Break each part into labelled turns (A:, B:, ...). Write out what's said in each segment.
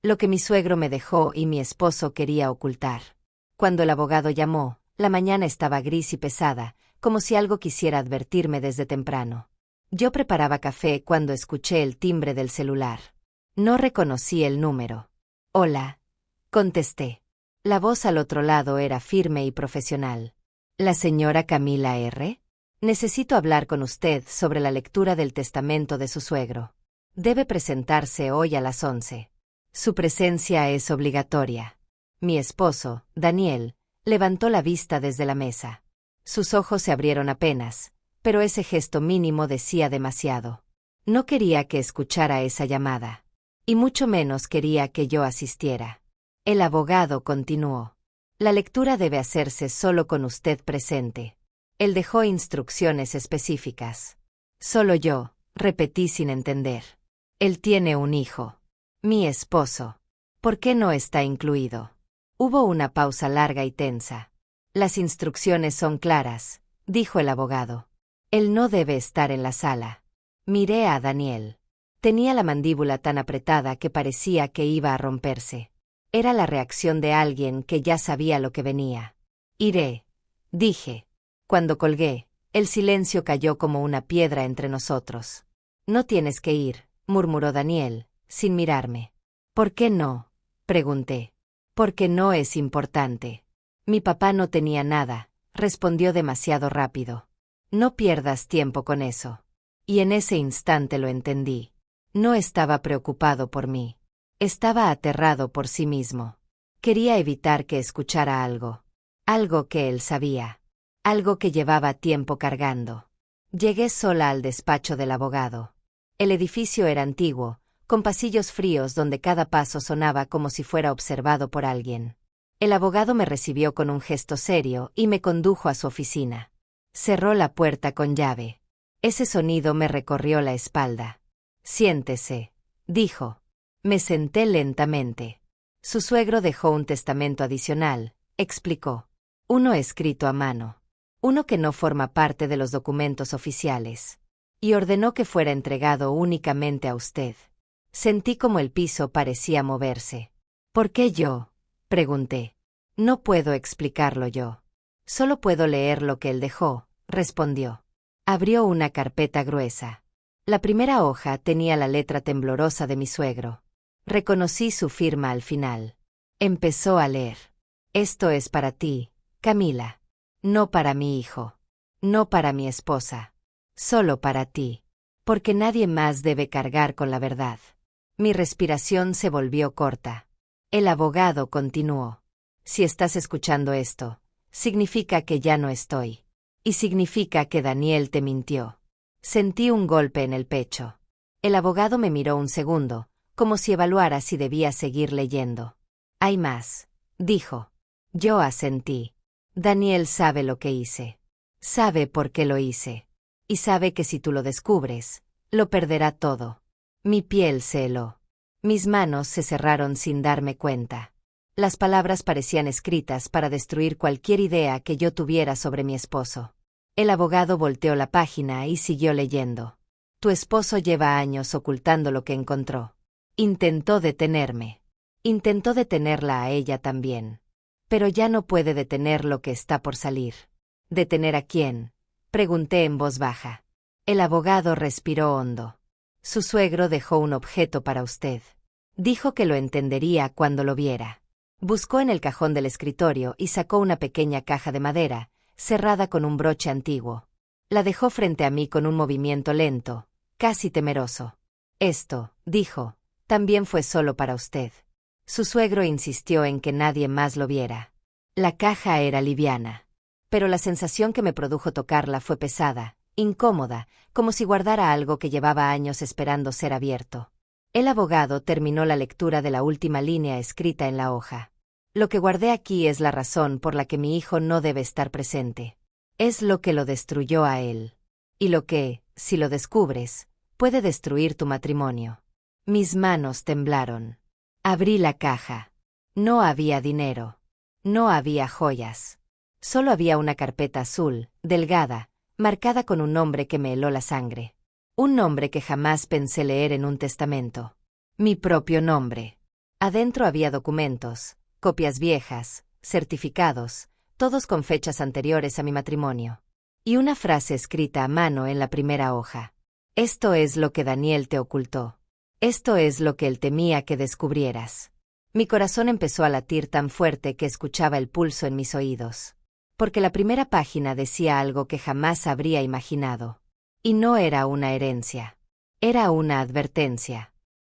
A: lo que mi suegro me dejó y mi esposo quería ocultar. Cuando el abogado llamó, la mañana estaba gris y pesada, como si algo quisiera advertirme desde temprano. Yo preparaba café cuando escuché el timbre del celular. No reconocí el número. «Hola», contesté. La voz al otro lado era firme y profesional. «¿La señora Camila R.? Necesito hablar con usted sobre la lectura del testamento de su suegro. Debe presentarse hoy a las 11. Su presencia es obligatoria». Mi esposo, Daniel, levantó la vista desde la mesa. Sus ojos se abrieron apenas, pero ese gesto mínimo decía demasiado. No quería que escuchara esa llamada. Y mucho menos quería que yo asistiera. El abogado continuó. «La lectura debe hacerse solo con usted presente». Él dejó instrucciones específicas. «Solo yo», repetí sin entender. «Él tiene un hijo. Mi esposo. ¿Por qué no está incluido?» Hubo una pausa larga y tensa. «Las instrucciones son claras», dijo el abogado. «Él no debe estar en la sala». Miré a Daniel. Tenía la mandíbula tan apretada que parecía que iba a romperse. Era la reacción de alguien que ya sabía lo que venía. «Iré», dije. Cuando colgué, el silencio cayó como una piedra entre nosotros. «No tienes que ir», murmuró Daniel, sin mirarme. «¿Por qué no?», pregunté. «Porque no es importante». «Mi papá no tenía nada», respondió demasiado rápido. «No pierdas tiempo con eso». Y en ese instante lo entendí. No estaba preocupado por mí. Estaba aterrado por sí mismo. Quería evitar que escuchara algo. Algo que él sabía. Algo que llevaba tiempo cargando. Llegué sola al despacho del abogado. El edificio era antiguo, con pasillos fríos donde cada paso sonaba como si fuera observado por alguien. El abogado me recibió con un gesto serio y me condujo a su oficina. Cerró la puerta con llave. Ese sonido me recorrió la espalda. «Siéntese», dijo. Me senté lentamente. Su suegro dejó un testamento adicional, explicó. Uno escrito a mano. Uno que no forma parte de los documentos oficiales. Y ordenó que fuera entregado únicamente a usted. Sentí como el piso parecía moverse. «¿Por qué yo?», pregunté. «No puedo explicarlo yo. Solo puedo leer lo que él dejó», respondió. Abrió una carpeta gruesa. La primera hoja tenía la letra temblorosa de mi suegro. Reconocí su firma al final. Empezó a leer. «Esto es para ti, Camila. No para mi hijo. No para mi esposa. Solo para ti. Porque nadie más debe cargar con la verdad». Mi respiración se volvió corta. El abogado continuó. «Si estás escuchando esto, significa que ya no estoy. Y significa que Daniel te mintió». Sentí un golpe en el pecho. El abogado me miró un segundo, como si evaluara si debía seguir leyendo. «Hay más», dijo. Yo asentí. «Daniel sabe lo que hice. Sabe por qué lo hice. Y sabe que si tú lo descubres, lo perderá todo». Mi piel se heló. Mis manos se cerraron sin darme cuenta. Las palabras parecían escritas para destruir cualquier idea que yo tuviera sobre mi esposo. El abogado volteó la página y siguió leyendo. «Tu esposo lleva años ocultando lo que encontró. Intentó detenerme. Intentó detenerla a ella también. Pero ya no puede detener lo que está por salir». «¿Detener a quién?», pregunté en voz baja. El abogado respiró hondo. «Su suegro dejó un objeto para usted. Dijo que lo entendería cuando lo viera». Buscó en el cajón del escritorio y sacó una pequeña caja de madera, cerrada con un broche antiguo. La dejó frente a mí con un movimiento lento, casi temeroso. «Esto», dijo, «también fue solo para usted». Su suegro insistió en que nadie más lo viera. La caja era liviana. Pero la sensación que me produjo tocarla fue pesada, incómoda, como si guardara algo que llevaba años esperando ser abierto. El abogado terminó la lectura de la última línea escrita en la hoja. «Lo que guardé aquí es la razón por la que mi hijo no debe estar presente. Es lo que lo destruyó a él. Y lo que, si lo descubres, puede destruir tu matrimonio». Mis manos temblaron. Abrí la caja. No había dinero. No había joyas. Solo había una carpeta azul, delgada, marcada con un nombre que me heló la sangre. Un nombre que jamás pensé leer en un testamento. Mi propio nombre. Adentro había documentos, copias viejas, certificados, todos con fechas anteriores a mi matrimonio. Y una frase escrita a mano en la primera hoja. Esto es lo que Daniel te ocultó. Esto es lo que él temía que descubrieras. Mi corazón empezó a latir tan fuerte que escuchaba el pulso en mis oídos. Porque la primera página decía algo que jamás habría imaginado. Y no era una herencia. Era una advertencia.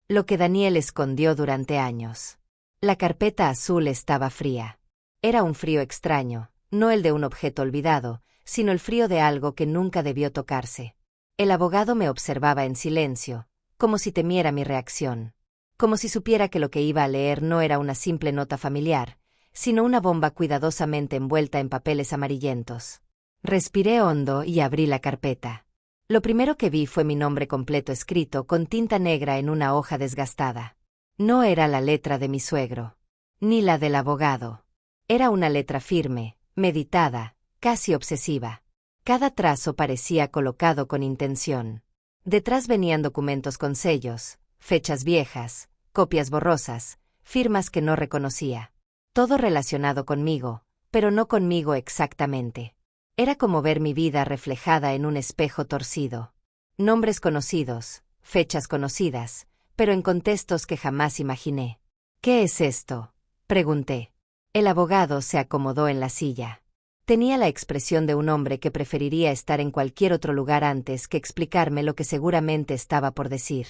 A: Lo que Daniel escondió durante años. La carpeta azul estaba fría. Era un frío extraño, no el de un objeto olvidado, sino el frío de algo que nunca debió tocarse. El abogado me observaba en silencio, como si temiera mi reacción. Como si supiera que lo que iba a leer no era una simple nota familiar, sino una bomba cuidadosamente envuelta en papeles amarillentos. Respiré hondo y abrí la carpeta. Lo primero que vi fue mi nombre completo escrito con tinta negra en una hoja desgastada. No era la letra de mi suegro, ni la del abogado. Era una letra firme, meditada, casi obsesiva. Cada trazo parecía colocado con intención. Detrás venían documentos con sellos, fechas viejas, copias borrosas, firmas que no reconocía. Todo relacionado conmigo, pero no conmigo exactamente. Era como ver mi vida reflejada en un espejo torcido. Nombres conocidos, fechas conocidas, pero en contextos que jamás imaginé. ¿Qué es esto?, pregunté. El abogado se acomodó en la silla. Tenía la expresión de un hombre que preferiría estar en cualquier otro lugar antes que explicarme lo que seguramente estaba por decir.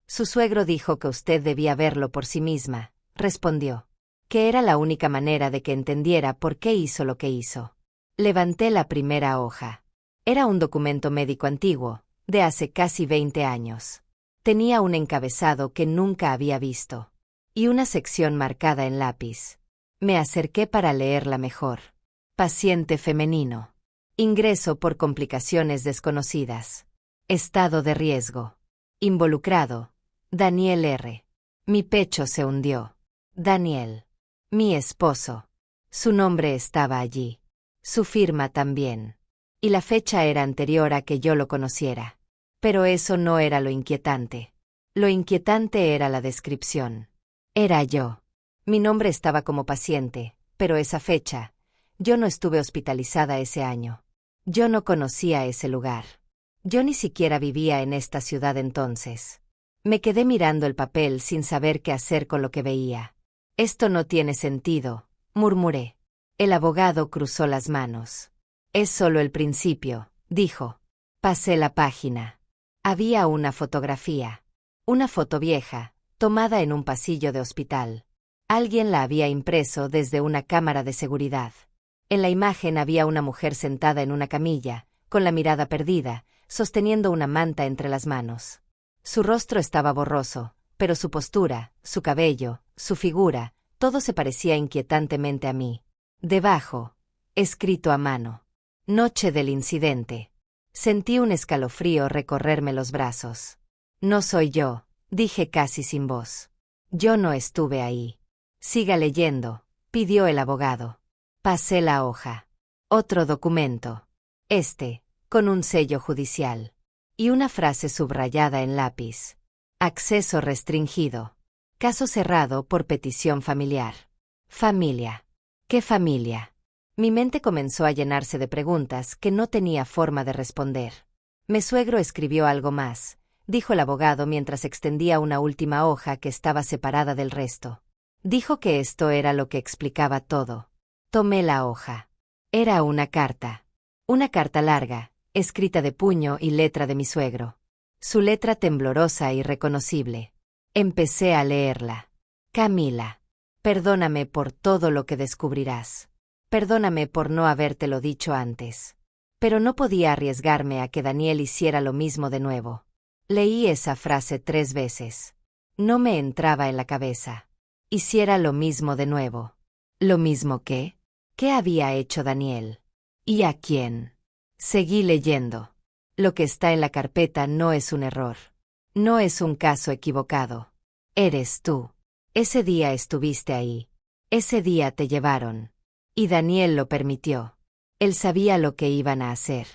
A: Su suegro dijo que usted debía verlo por sí misma, respondió. Que era la única manera de que entendiera por qué hizo lo que hizo. Levanté la primera hoja. Era un documento médico antiguo, de hace casi 20 años. Tenía un encabezado que nunca había visto. Y una sección marcada en lápiz. Me acerqué para leerla mejor. Paciente femenino. Ingreso por complicaciones desconocidas. Estado de riesgo. Involucrado. Daniel R. Mi pecho se hundió. Daniel. Mi esposo. Su nombre estaba allí. Su firma también. Y la fecha era anterior a que yo lo conociera. Pero eso no era lo inquietante. Lo inquietante era la descripción. Era yo. Mi nombre estaba como paciente, pero esa fecha. Yo no estuve hospitalizada ese año. Yo no conocía ese lugar. Yo ni siquiera vivía en esta ciudad entonces. Me quedé mirando el papel sin saber qué hacer con lo que veía. Esto no tiene sentido, murmuré. El abogado cruzó las manos. Es solo el principio, dijo. Pasé la página. Había una fotografía. Una foto vieja, tomada en un pasillo de hospital. Alguien la había impreso desde una cámara de seguridad. En la imagen había una mujer sentada en una camilla, con la mirada perdida, sosteniendo una manta entre las manos. Su rostro estaba borroso, pero su postura, su cabello, su figura, todo se parecía inquietantemente a mí. Debajo, escrito a mano. Noche del incidente. Sentí un escalofrío recorrerme los brazos. No soy yo, dije casi sin voz. Yo no estuve ahí. Siga leyendo, pidió el abogado. Pasé la hoja. Otro documento. Con un sello judicial. Y una frase subrayada en lápiz. Acceso restringido. Caso cerrado por petición familiar. Familia. ¿Qué familia? Mi mente comenzó a llenarse de preguntas que no tenía forma de responder. Mi suegro escribió algo más, dijo el abogado mientras extendía una última hoja que estaba separada del resto. Dijo que esto era lo que explicaba todo. Tomé la hoja. Era una carta. Una carta larga, escrita de puño y letra de mi suegro. Su letra temblorosa y reconocible. Empecé a leerla. Camila. Perdóname por todo lo que descubrirás. Perdóname por no habértelo dicho antes. Pero no podía arriesgarme a que Daniel hiciera lo mismo de nuevo. Leí esa frase 3 veces. No me entraba en la cabeza. Hiciera lo mismo de nuevo. ¿Lo mismo qué? ¿Qué había hecho Daniel? ¿Y a quién? Seguí leyendo. Lo que está en la carpeta no es un error. No es un caso equivocado. Eres tú. Ese día estuviste ahí. Ese día te llevaron. Y Daniel lo permitió. Él sabía lo que iban a hacer.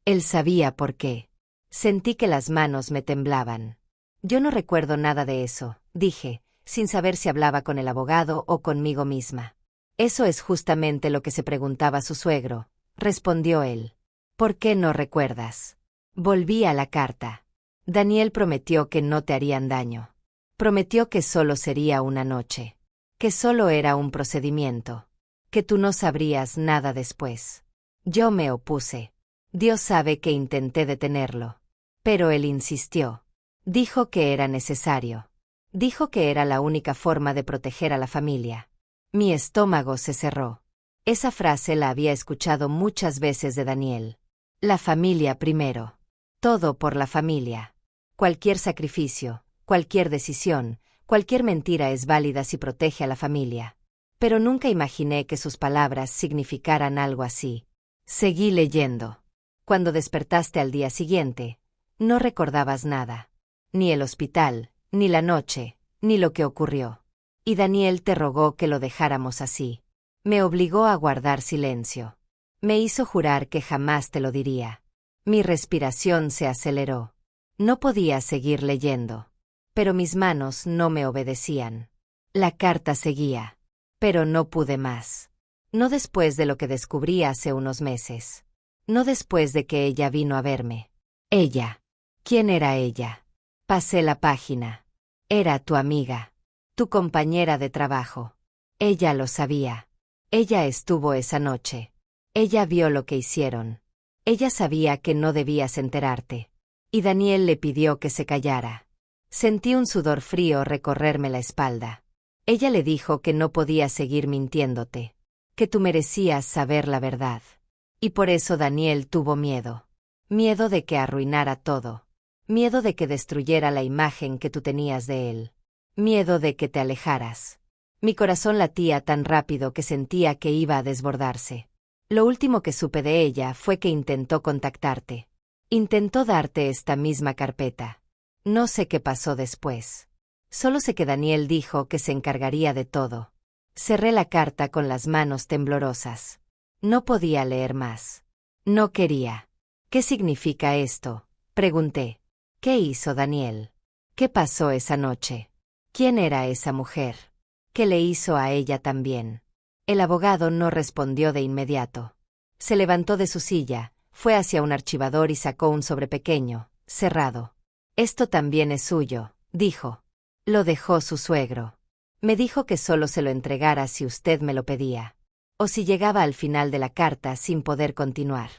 A: Él sabía por qué. Sentí que las manos me temblaban. Yo no recuerdo nada de eso, dije, sin saber si hablaba con el abogado o conmigo misma. Eso es justamente lo que se preguntaba su suegro, respondió él. ¿Por qué no recuerdas? Volví a la carta. Daniel prometió que no te harían daño. Prometió que solo sería una noche. Que solo era un procedimiento. Que tú no sabrías nada después. Yo me opuse. Dios sabe que intenté detenerlo. Pero él insistió. Dijo que era necesario. Dijo que era la única forma de proteger a la familia. Mi estómago se cerró. Esa frase la había escuchado muchas veces de Daniel. La familia primero. Todo por la familia. Cualquier sacrificio, cualquier decisión, cualquier mentira es válida si protege a la familia. Pero nunca imaginé que sus palabras significaran algo así. Seguí leyendo. Cuando despertaste al día siguiente, no recordabas nada. Ni el hospital, ni la noche, ni lo que ocurrió. Y Daniel te rogó que lo dejáramos así. Me obligó a guardar silencio. Me hizo jurar que jamás te lo diría. Mi respiración se aceleró. No podía seguir leyendo. Pero mis manos no me obedecían. La carta seguía. Pero no pude más. No después de lo que descubrí hace unos meses. No después de que ella vino a verme. Ella. ¿Quién era ella? Pasé la página. Era tu amiga. Tu compañera de trabajo. Ella lo sabía. Ella estuvo esa noche. Ella vio lo que hicieron. Ella sabía que no debías enterarte. Y Daniel le pidió que se callara. Sentí un sudor frío recorrerme la espalda. Ella le dijo que no podía seguir mintiéndote. Que tú merecías saber la verdad. Y por eso Daniel tuvo miedo. Miedo de que arruinara todo. Miedo de que destruyera la imagen que tú tenías de él. Miedo de que te alejaras. Mi corazón latía tan rápido que sentía que iba a desbordarse. Lo último que supe de ella fue que intentó contactarte. Intentó darte esta misma carpeta. No sé qué pasó después. Solo sé que Daniel dijo que se encargaría de todo. Cerré la carta con las manos temblorosas. No podía leer más. No quería. ¿Qué significa esto? Pregunté. ¿Qué hizo Daniel? ¿Qué pasó esa noche? ¿Quién era esa mujer? ¿Qué le hizo a ella también? El abogado no respondió de inmediato. Se levantó de su silla, fue hacia un archivador y sacó un sobre pequeño, cerrado. Esto también es suyo, dijo. Lo dejó su suegro. Me dijo que solo se lo entregara si usted me lo pedía. O si llegaba al final de la carta sin poder continuar.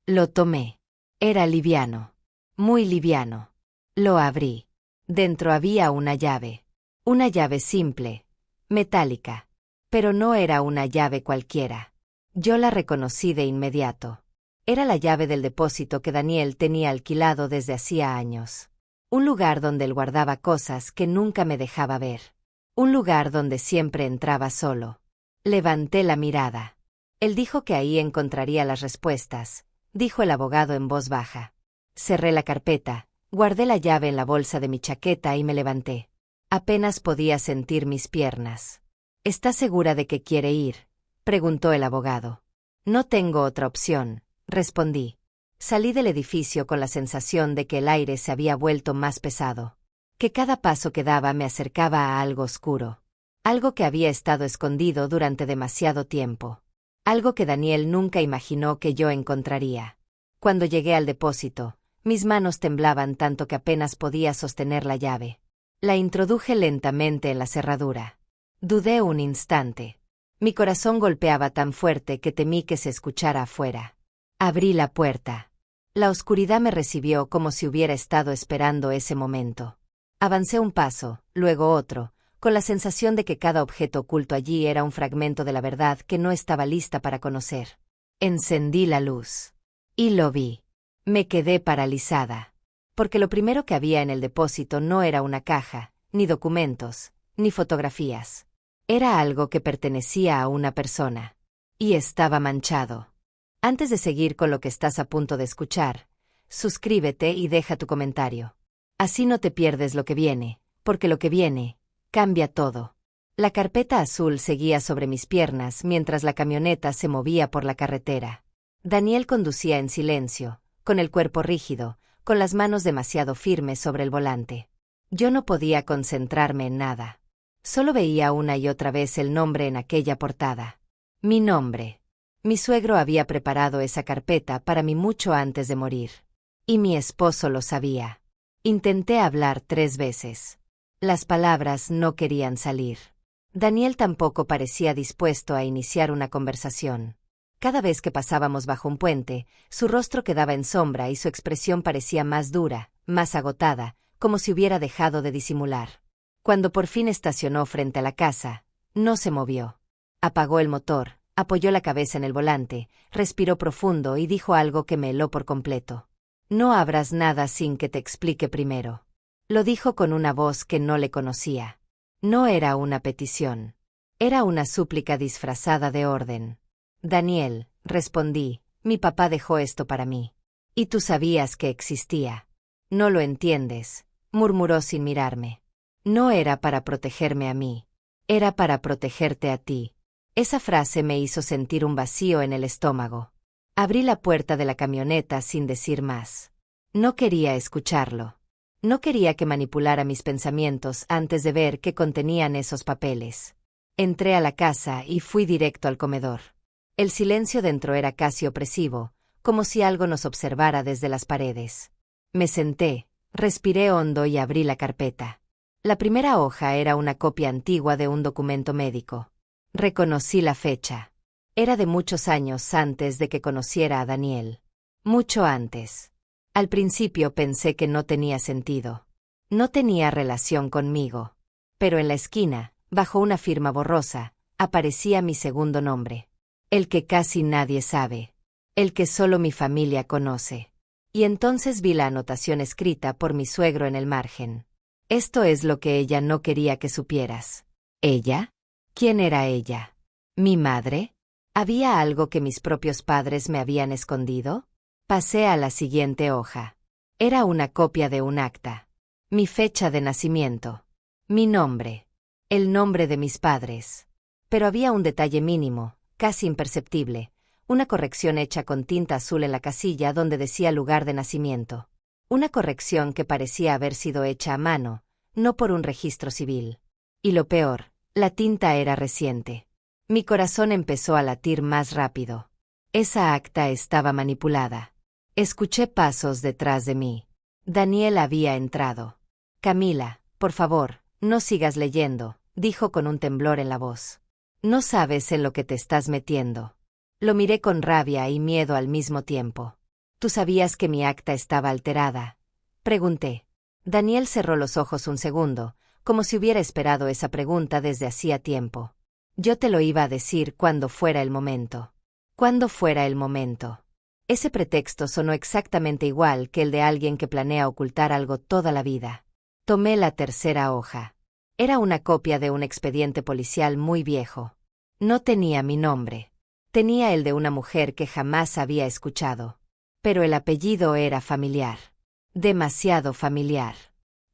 A: Lo tomé. Era liviano. Muy liviano. Lo abrí. Dentro había una llave. Una llave simple, metálica. Pero no era una llave cualquiera. Yo la reconocí de inmediato. Era la llave del depósito que Daniel tenía alquilado desde hacía años. Un lugar donde él guardaba cosas que nunca me dejaba ver. Un lugar donde siempre entraba solo. Levanté la mirada. Él dijo que ahí encontraría las respuestas, dijo el abogado en voz baja. Cerré la carpeta, guardé la llave en la bolsa de mi chaqueta y me levanté. Apenas podía sentir mis piernas. ¿Está segura de que quiere ir?, preguntó el abogado. No tengo otra opción, respondí. Salí del edificio con la sensación de que el aire se había vuelto más pesado. Que cada paso que daba me acercaba a algo oscuro. Algo que había estado escondido durante demasiado tiempo. Algo que Daniel nunca imaginó que yo encontraría. Cuando llegué al depósito, mis manos temblaban tanto que apenas podía sostener la llave. La introduje lentamente en la cerradura. Dudé un instante. Mi corazón golpeaba tan fuerte que temí que se escuchara afuera. Abrí la puerta. La oscuridad me recibió como si hubiera estado esperando ese momento. Avancé un paso, luego otro, con la sensación de que cada objeto oculto allí era un fragmento de la verdad que no estaba lista para conocer. Encendí la luz. Y lo vi. Me quedé paralizada. Porque lo primero que había en el depósito no era una caja, ni documentos, ni fotografías. Era algo que pertenecía a una persona. Y estaba manchado. Antes de seguir con lo que estás a punto de escuchar, suscríbete y deja tu comentario. Así no te pierdes lo que viene, porque lo que viene cambia todo. La carpeta azul seguía sobre mis piernas mientras la camioneta se movía por la carretera. Daniel conducía en silencio, con el cuerpo rígido, con las manos demasiado firmes sobre el volante. Yo no podía concentrarme en nada. Solo veía una y otra vez el nombre en aquella portada. Mi nombre. Mi suegro había preparado esa carpeta para mí mucho antes de morir. Y mi esposo lo sabía. Intenté hablar 3 veces. Las palabras no querían salir. Daniel tampoco parecía dispuesto a iniciar una conversación. Cada vez que pasábamos bajo un puente, su rostro quedaba en sombra y su expresión parecía más dura, más agotada, como si hubiera dejado de disimular. Cuando por fin estacionó frente a la casa, no se movió. Apagó el motor, apoyó la cabeza en el volante, respiró profundo y dijo algo que me heló por completo. No abras nada sin que te explique primero. Lo dijo con una voz que no le conocía. No era una petición. Era una súplica disfrazada de orden. Daniel, respondí, mi papá dejó esto para mí. Y tú sabías que existía. No lo entiendes, murmuró sin mirarme. No era para protegerme a mí. Era para protegerte a ti. Esa frase me hizo sentir un vacío en el estómago. Abrí la puerta de la camioneta sin decir más. No quería escucharlo. No quería que manipulara mis pensamientos antes de ver qué contenían esos papeles. Entré a la casa y fui directo al comedor. El silencio dentro era casi opresivo, como si algo nos observara desde las paredes. Me senté, respiré hondo y abrí la carpeta. La primera hoja era una copia antigua de un documento médico. Reconocí la fecha. Era de muchos años antes de que conociera a Daniel. Mucho antes. Al principio pensé que no tenía sentido. No tenía relación conmigo. Pero en la esquina, bajo una firma borrosa, aparecía mi segundo nombre. El que casi nadie sabe. El que solo mi familia conoce. Y entonces vi la anotación escrita por mi suegro en el margen. Esto es lo que ella no quería que supieras. ¿Ella? ¿Quién era ella? ¿Mi madre? ¿Había algo que mis propios padres me habían escondido? Pasé a la siguiente hoja. Era una copia de un acta. Mi fecha de nacimiento. Mi nombre. El nombre de mis padres. Pero había un detalle mínimo, casi imperceptible, una corrección hecha con tinta azul en la casilla donde decía lugar de nacimiento. Una corrección que parecía haber sido hecha a mano, no por un registro civil. Y lo peor, la tinta era reciente. Mi corazón empezó a latir más rápido. Esa acta estaba manipulada. Escuché pasos detrás de mí. Daniel había entrado. Camila, por favor, no sigas leyendo, dijo con un temblor en la voz. No sabes en lo que te estás metiendo. Lo miré con rabia y miedo al mismo tiempo. ¿Tú sabías que mi acta estaba alterada? Pregunté. Daniel cerró los ojos un segundo, como si hubiera esperado esa pregunta desde hacía tiempo. Yo te lo iba a decir cuando fuera el momento. Cuando fuera el momento. Ese pretexto sonó exactamente igual que el de alguien que planea ocultar algo toda la vida. Tomé la tercera hoja. Era una copia de un expediente policial muy viejo. No tenía mi nombre. Tenía el de una mujer que jamás había escuchado. Pero el apellido era familiar. Demasiado familiar.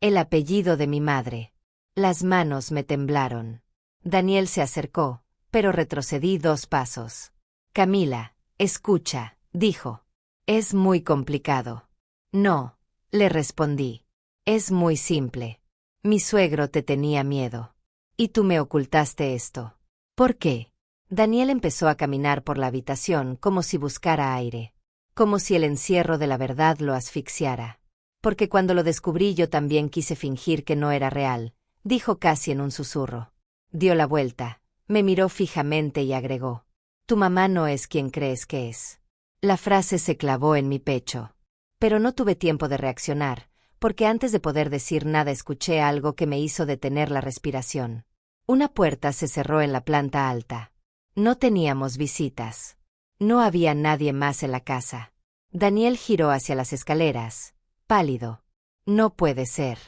A: El apellido de mi madre. Las manos me temblaron. Daniel se acercó, pero retrocedí 2 pasos. Camila, escucha, dijo. Es muy complicado. No, le respondí. Es muy simple. Mi suegro te tenía miedo. Y tú me ocultaste esto. ¿Por qué? Daniel empezó a caminar por la habitación como si buscara aire. Como si el encierro de la verdad lo asfixiara. Porque cuando lo descubrí yo también quise fingir que no era real, dijo casi en un susurro. Dio la vuelta, me miró fijamente y agregó. Tu mamá no es quien crees que es. La frase se clavó en mi pecho. Pero no tuve tiempo de reaccionar, porque antes de poder decir nada escuché algo que me hizo detener la respiración. Una puerta se cerró en la planta alta. No teníamos visitas. No había nadie más en la casa. Daniel giró hacia las escaleras, pálido. No puede ser.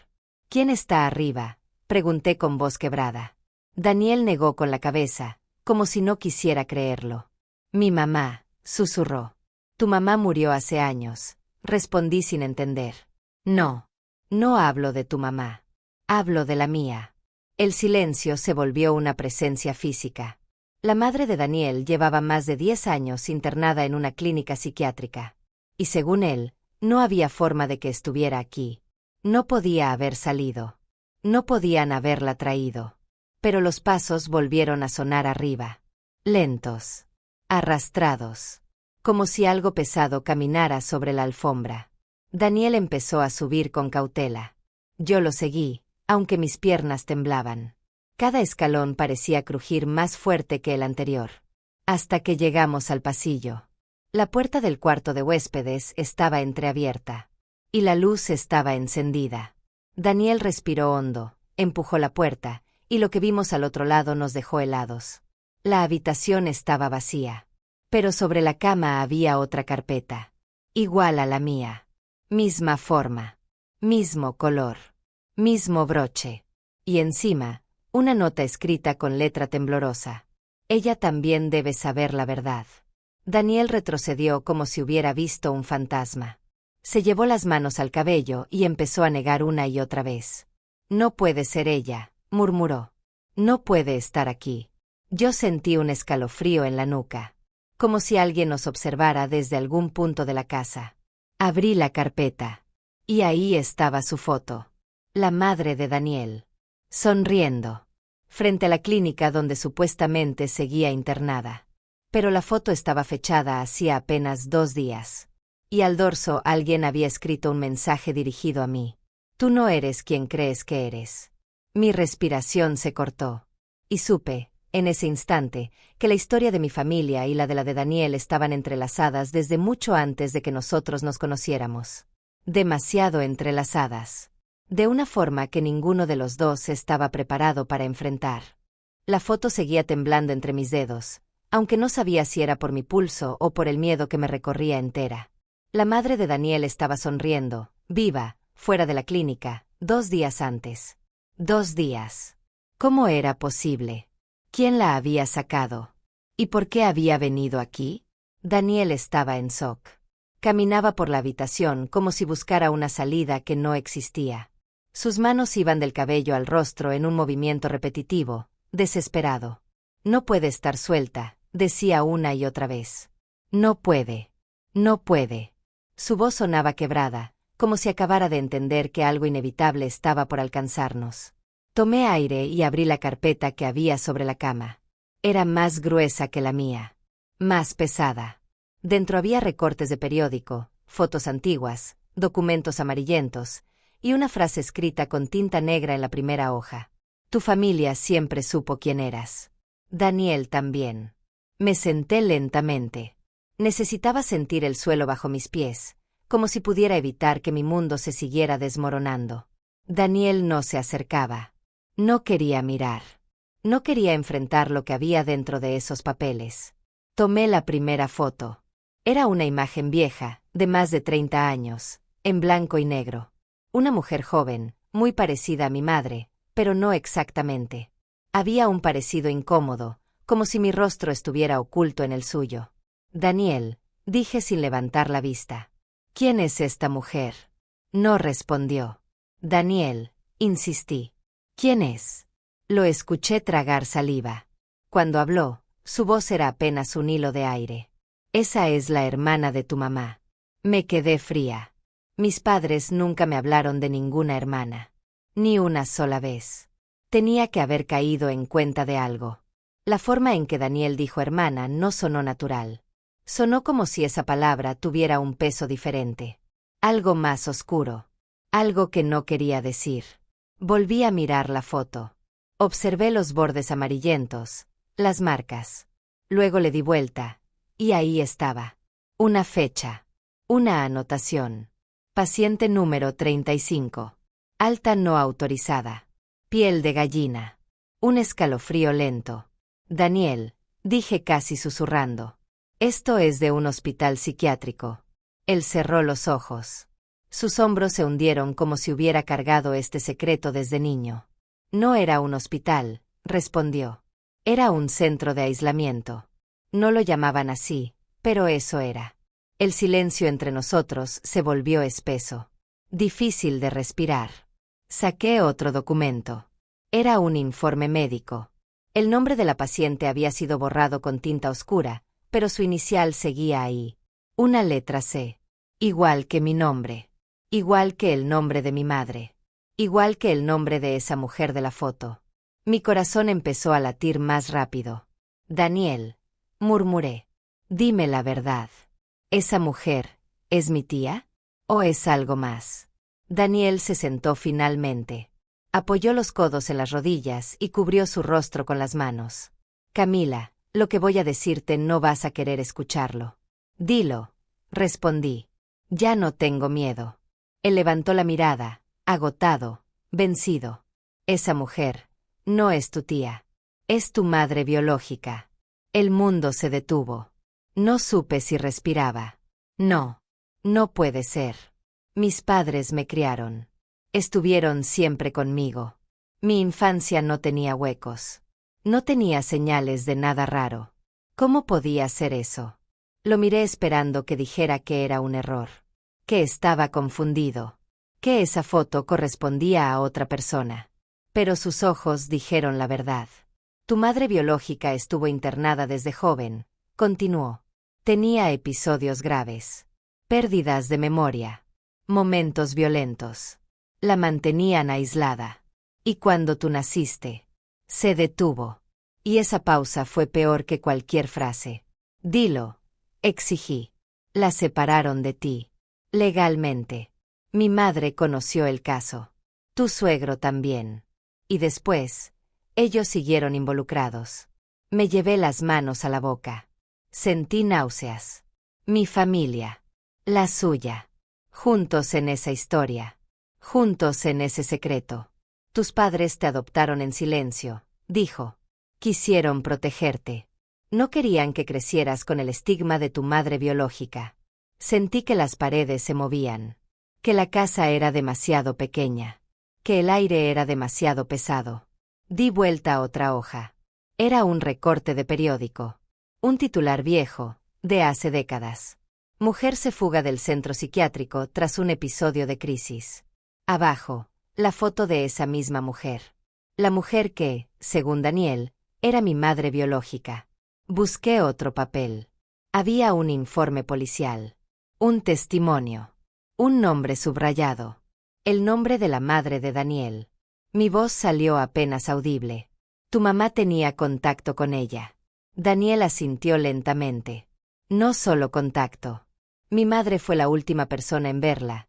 A: ¿Quién está arriba? Pregunté con voz quebrada. Daniel negó con la cabeza, como si no quisiera creerlo. Mi mamá, susurró. Tu mamá murió hace años, respondí sin entender. No, no hablo de tu mamá. Hablo de la mía. El silencio se volvió una presencia física. La madre de Daniel llevaba más de 10 años internada en una clínica psiquiátrica. Y según él, no había forma de que estuviera aquí. No podía haber salido. No podían haberla traído. Pero los pasos volvieron a sonar arriba. Lentos. Arrastrados. Como si algo pesado caminara sobre la alfombra. Daniel empezó a subir con cautela. Yo lo seguí, aunque mis piernas temblaban. Cada escalón parecía crujir más fuerte que el anterior. Hasta que llegamos al pasillo. La puerta del cuarto de huéspedes estaba entreabierta. Y la luz estaba encendida. Daniel respiró hondo, empujó la puerta, y lo que vimos al otro lado nos dejó helados. La habitación estaba vacía. Pero sobre la cama había otra carpeta. Igual a la mía. Misma forma. Mismo color. Mismo broche. Y encima, una nota escrita con letra temblorosa. Ella también debe saber la verdad. Daniel retrocedió como si hubiera visto un fantasma. Se llevó las manos al cabello y empezó a negar una y otra vez. No puede ser ella, murmuró. No puede estar aquí. Yo sentí un escalofrío en la nuca. Como si alguien nos observara desde algún punto de la casa. Abrí la carpeta. Y ahí estaba su foto. La madre de Daniel. Sonriendo. Frente a la clínica donde supuestamente seguía internada. Pero la foto estaba fechada hacía apenas 2 días. Y al dorso alguien había escrito un mensaje dirigido a mí. Tú no eres quien crees que eres. Mi respiración se cortó. Y supe, en ese instante, que la historia de mi familia y la de Daniel estaban entrelazadas desde mucho antes de que nosotros nos conociéramos. Demasiado entrelazadas. De una forma que ninguno de los dos estaba preparado para enfrentar. La foto seguía temblando entre mis dedos, aunque no sabía si era por mi pulso o por el miedo que me recorría entera. La madre de Daniel estaba sonriendo, viva, fuera de la clínica, 2 días antes. 2 días. ¿Cómo era posible? ¿Quién la había sacado? ¿Y por qué había venido aquí? Daniel estaba en shock. Caminaba por la habitación como si buscara una salida que no existía. Sus manos iban del cabello al rostro en un movimiento repetitivo, desesperado. No puede estar suelta, decía una y otra vez. No puede. No puede. Su voz sonaba quebrada, como si acabara de entender que algo inevitable estaba por alcanzarnos. Tomé aire y abrí la carpeta que había sobre la cama. Era más gruesa que la mía. Más pesada. Dentro había recortes de periódico, fotos antiguas, documentos amarillentos, y una frase escrita con tinta negra en la primera hoja. Tu familia siempre supo quién eras. Daniel también. Me senté lentamente. Necesitaba sentir el suelo bajo mis pies, como si pudiera evitar que mi mundo se siguiera desmoronando. Daniel no se acercaba. No quería mirar. No quería enfrentar lo que había dentro de esos papeles. Tomé la primera foto. Era una imagen vieja, de más de 30 años, en blanco y negro. Una mujer joven, muy parecida a mi madre, pero no exactamente. Había un parecido incómodo, como si mi rostro estuviera oculto en el suyo. Daniel, dije sin levantar la vista. ¿Quién es esta mujer? No respondió. Daniel, insistí. ¿Quién es? Lo escuché tragar saliva. Cuando habló, su voz era apenas un hilo de aire. Esa es la hermana de tu mamá. Me quedé fría. Mis padres nunca me hablaron de ninguna hermana. Ni una sola vez. Tenía que haber caído en cuenta de algo. La forma en que Daniel dijo hermana no sonó natural. Sonó como si esa palabra tuviera un peso diferente. Algo más oscuro. Algo que no quería decir. Volví a mirar la foto. Observé los bordes amarillentos, las marcas. Luego le di vuelta, y ahí estaba. Una fecha. Una anotación. Paciente número 35. Alta no autorizada. Piel de gallina. Un escalofrío lento. Daniel, dije casi susurrando. Esto es de un hospital psiquiátrico. Él cerró los ojos. Sus hombros se hundieron como si hubiera cargado este secreto desde niño. No era un hospital, respondió. Era un centro de aislamiento. No lo llamaban así, pero eso era. El silencio entre nosotros se volvió espeso. Difícil de respirar. Saqué otro documento. Era un informe médico. El nombre de la paciente había sido borrado con tinta oscura, pero su inicial seguía ahí. Una letra C. Igual que mi nombre. Igual que el nombre de mi madre. Igual que el nombre de esa mujer de la foto. Mi corazón empezó a latir más rápido. Daniel, murmuré. Dime la verdad. ¿Esa mujer es mi tía? ¿O es algo más? Daniel se sentó finalmente. Apoyó los codos en las rodillas y cubrió su rostro con las manos. Camila, lo que voy a decirte no vas a querer escucharlo. Dilo, respondí. Ya no tengo miedo. Él levantó la mirada, agotado, vencido. Esa mujer no es tu tía. Es tu madre biológica. El mundo se detuvo. No supe si respiraba. No, no puede ser. Mis padres me criaron. Estuvieron siempre conmigo. Mi infancia no tenía huecos. No tenía señales de nada raro. ¿Cómo podía ser eso? Lo miré esperando que dijera que era un error. Que estaba confundido. Que esa foto correspondía a otra persona. Pero sus ojos dijeron la verdad. Tu madre biológica estuvo internada desde joven, continuó. Tenía episodios graves. Pérdidas de memoria. Momentos violentos. La mantenían aislada. Y cuando tú naciste, se detuvo. Y esa pausa fue peor que cualquier frase. Dilo, exigí. La separaron de ti. Legalmente. Mi madre conoció el caso. Tu suegro también. Y después, ellos siguieron involucrados. Me llevé las manos a la boca. Sentí náuseas. Mi familia. La suya. Juntos en esa historia. Juntos en ese secreto. Tus padres te adoptaron en silencio, dijo. Quisieron protegerte. No querían que crecieras con el estigma de tu madre biológica. Sentí que las paredes se movían. Que la casa era demasiado pequeña. Que el aire era demasiado pesado. Di vuelta a otra hoja. Era un recorte de periódico. Un titular viejo, de hace décadas. Mujer se fuga del centro psiquiátrico tras un episodio de crisis. Abajo, la foto de esa misma mujer. La mujer que, según Daniel, era mi madre biológica. Busqué otro papel. Había un informe policial. Un testimonio. Un nombre subrayado. El nombre de la madre de Daniel. Mi voz salió apenas audible. Tu mamá tenía contacto con ella. Daniel asintió lentamente. No solo contacto. Mi madre fue la última persona en verla,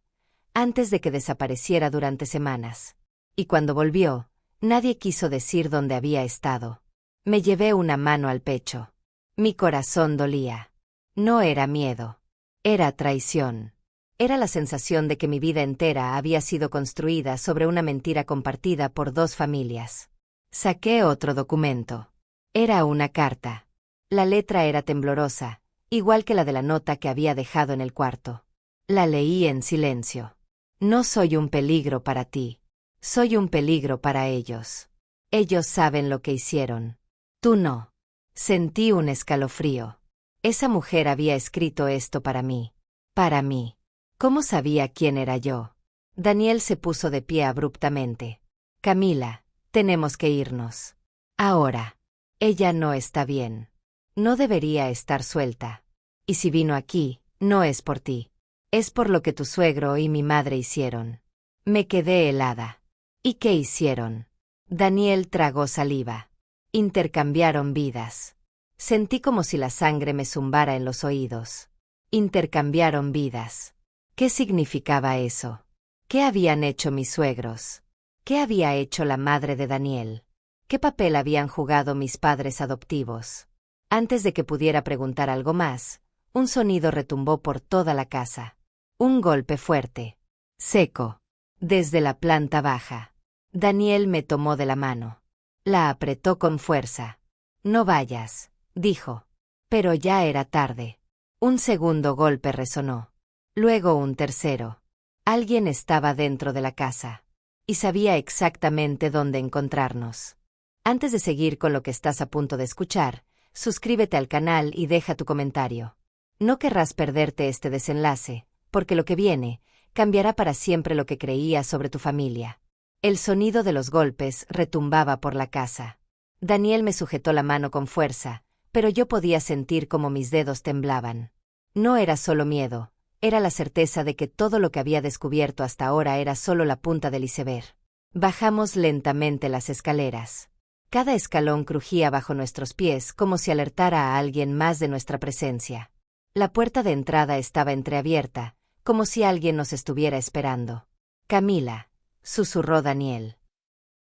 A: antes de que desapareciera durante semanas. Y cuando volvió, nadie quiso decir dónde había estado. Me llevé una mano al pecho. Mi corazón dolía. No era miedo. Era traición. Era la sensación de que mi vida entera había sido construida sobre una mentira compartida por dos familias. Saqué otro documento. Era una carta. La letra era temblorosa, igual que la de la nota que había dejado en el cuarto. La leí en silencio. No soy un peligro para ti. Soy un peligro para ellos. Ellos saben lo que hicieron. Tú no. Sentí un escalofrío. Esa mujer había escrito esto para mí. Para mí. ¿Cómo sabía quién era yo? Daniel se puso de pie abruptamente. Camila, tenemos que irnos. Ahora. Ella no está bien. No debería estar suelta. Y si vino aquí, no es por ti. Es por lo que tu suegro y mi madre hicieron. Me quedé helada. ¿Y qué hicieron? Daniel tragó saliva. Intercambiaron vidas. Sentí como si la sangre me zumbara en los oídos. Intercambiaron vidas. ¿Qué significaba eso? ¿Qué habían hecho mis suegros? ¿Qué había hecho la madre de Daniel? ¿Qué papel habían jugado mis padres adoptivos? Antes de que pudiera preguntar algo más, un sonido retumbó por toda la casa. Un golpe fuerte. Seco. Desde la planta baja. Daniel me tomó de la mano. La apretó con fuerza. No vayas, dijo. Pero ya era tarde. Un segundo golpe resonó. Luego un tercero. Alguien estaba dentro de la casa. Y sabía exactamente dónde encontrarnos. Antes de seguir con lo que estás a punto de escuchar, suscríbete al canal y deja tu comentario. No querrás perderte este desenlace, porque lo que viene cambiará para siempre lo que creías sobre tu familia. El sonido de los golpes retumbaba por la casa. Daniel me sujetó la mano con fuerza, pero yo podía sentir cómo mis dedos temblaban. No era solo miedo, era la certeza de que todo lo que había descubierto hasta ahora era solo la punta del iceberg. Bajamos lentamente las escaleras. Cada escalón crujía bajo nuestros pies como si alertara a alguien más de nuestra presencia. La puerta de entrada estaba entreabierta, como si alguien nos estuviera esperando. «Camila», susurró Daniel.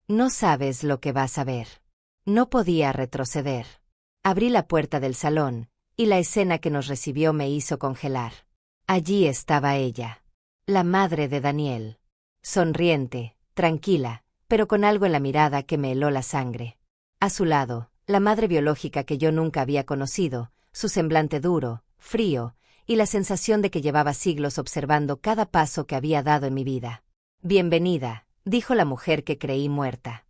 A: «No sabes lo que vas a ver». No podía retroceder. Abrí la puerta del salón, y la escena que nos recibió me hizo congelar. Allí estaba ella, la madre de Daniel. Sonriente, tranquila, pero con algo en la mirada que me heló la sangre. A su lado, la madre biológica que yo nunca había conocido, su semblante duro, frío, y la sensación de que llevaba siglos observando cada paso que había dado en mi vida. «Bienvenida», dijo la mujer que creí muerta.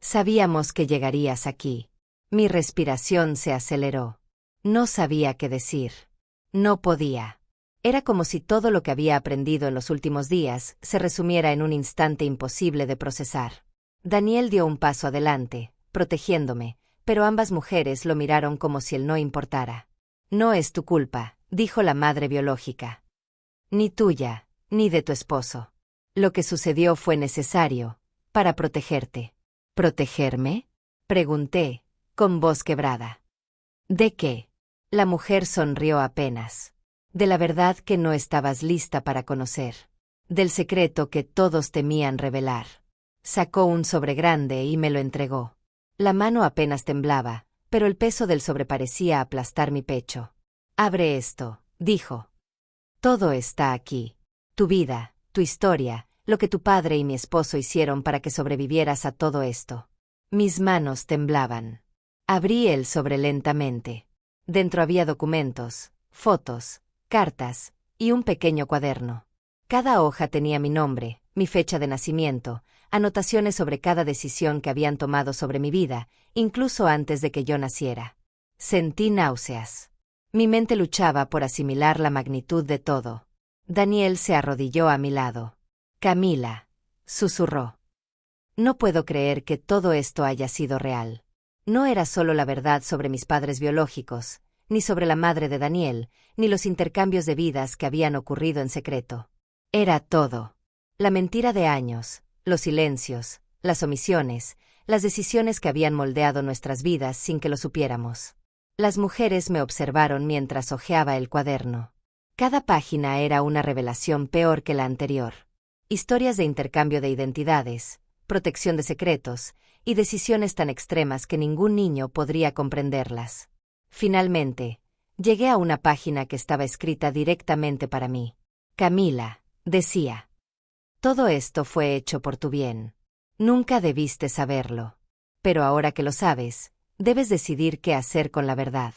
A: «Sabíamos que llegarías aquí». Mi respiración se aceleró. No sabía qué decir. No podía. Era como si todo lo que había aprendido en los últimos días se resumiera en un instante imposible de procesar. Daniel dio un paso adelante, protegiéndome, pero ambas mujeres lo miraron como si él no importara. «No es tu culpa», dijo la madre biológica. «Ni tuya, ni de tu esposo. Lo que sucedió fue necesario, para protegerte». «¿Protegerme?», pregunté, con voz quebrada. «¿De qué?». La mujer sonrió apenas. «De la verdad que no estabas lista para conocer. Del secreto que todos temían revelar». Sacó un sobre grande y me lo entregó. La mano apenas temblaba, pero el peso del sobre parecía aplastar mi pecho. «Abre esto», dijo. «Todo está aquí. Tu vida, tu historia, lo que tu padre y mi esposo hicieron para que sobrevivieras a todo esto». Mis manos temblaban. Abrí el sobre lentamente. Dentro había documentos, fotos, cartas y un pequeño cuaderno. Cada hoja tenía mi nombre, mi fecha de nacimiento, anotaciones sobre cada decisión que habían tomado sobre mi vida, incluso antes de que yo naciera. Sentí náuseas. Mi mente luchaba por asimilar la magnitud de todo. Daniel se arrodilló a mi lado. «Camila», susurró. «No puedo creer que todo esto haya sido real». No era solo la verdad sobre mis padres biológicos, ni sobre la madre de Daniel, ni los intercambios de vidas que habían ocurrido en secreto. Era todo. La mentira de años, los silencios, las omisiones, las decisiones que habían moldeado nuestras vidas sin que lo supiéramos. Las mujeres me observaron mientras hojeaba el cuaderno. Cada página era una revelación peor que la anterior. Historias de intercambio de identidades, protección de secretos, y decisiones tan extremas que ningún niño podría comprenderlas. Finalmente, llegué a una página que estaba escrita directamente para mí. «Camila», decía. «Todo esto fue hecho por tu bien. Nunca debiste saberlo. Pero ahora que lo sabes, debes decidir qué hacer con la verdad».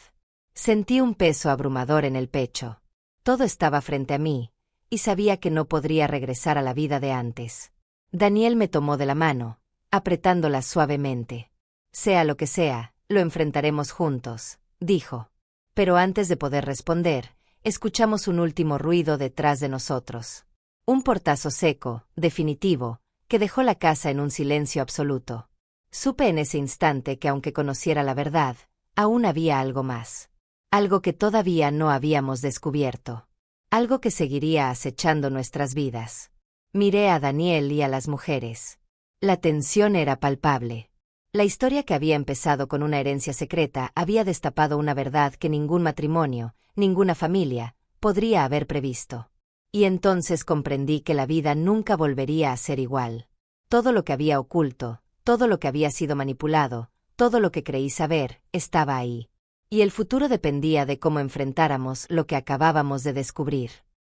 A: Sentí un peso abrumador en el pecho. Todo estaba frente a mí, y sabía que no podría regresar a la vida de antes. Daniel me tomó de la mano, apretándola suavemente. «Sea lo que sea, lo enfrentaremos juntos», dijo. Pero antes de poder responder, escuchamos un último ruido detrás de nosotros. Un portazo seco, definitivo, que dejó la casa en un silencio absoluto. Supe en ese instante que aunque conociera la verdad, aún había algo más. Algo que todavía no habíamos descubierto. Algo que seguiría acechando nuestras vidas. Miré a Daniel y a las mujeres. La tensión era palpable. La historia que había empezado con una herencia secreta había destapado una verdad que ningún matrimonio, ninguna familia, podría haber previsto. Y entonces comprendí que la vida nunca volvería a ser igual. Todo lo que había oculto, todo lo que había sido manipulado, todo lo que creí saber, estaba ahí. Y el futuro dependía de cómo enfrentáramos lo que acabábamos de descubrir.